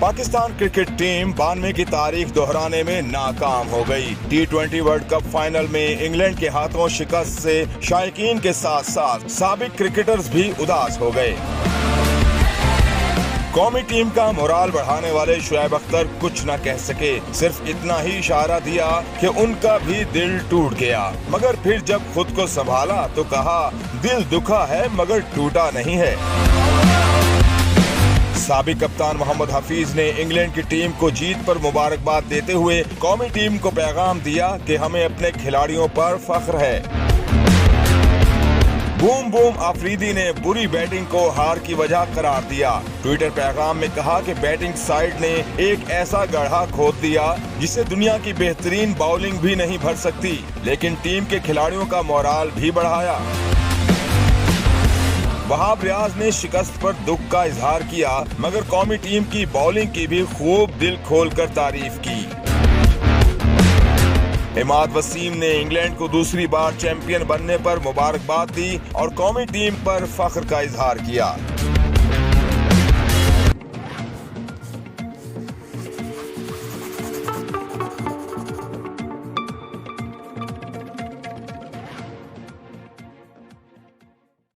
Pakistan cricket team 92 की तारीख दोहराने में नाकाम हो गई। T20 वर्ल्ड कप फाइनल में इंग्लैंड के हाथों शिकस्त से शायकीन के साथ साथ साबिक क्रिकेटर्स भी उदास हो गए। कौमी टीम का मोराल बढ़ाने वाले शुएब अख्तर कुछ न कह सके, सिर्फ इतना ही इशारा दिया कि उनका भी दिल टूट गया। मगर फिर जब खुद को संभाला तो कहा, दिल दुखा है मगर टूटा नहीं है। साबिक कप्तान मोहम्मद हफीज ने इंग्लैंड की टीम को जीत पर मुबारकबाद देते हुए कौमी टीम को पैगाम दिया कि हमें अपने खिलाड़ियों पर फख्र है। बूम बूम आफरीदी ने बुरी बैटिंग को हार की वजह करार दिया। ट्विटर पैगाम में कहा कि बैटिंग साइड ने एक ऐसा गड्ढा खोद दिया जिसे दुनिया की बेहतरीन बॉलिंग भी नहीं भर सकती, लेकिन टीम के खिलाड़ियों का मोराल भी बढ़ाया। वहाब रियाज ने शिकस्त पर दुख का इजहार किया, मगर कौमी टीम की बॉलिंग की भी खूब दिल खोलकर तारीफ की। इमाद वसीम ने इंग्लैंड को दूसरी बार चैंपियन बनने पर मुबारकबाद दी और कौमी टीम पर फख्र का इजहार किया।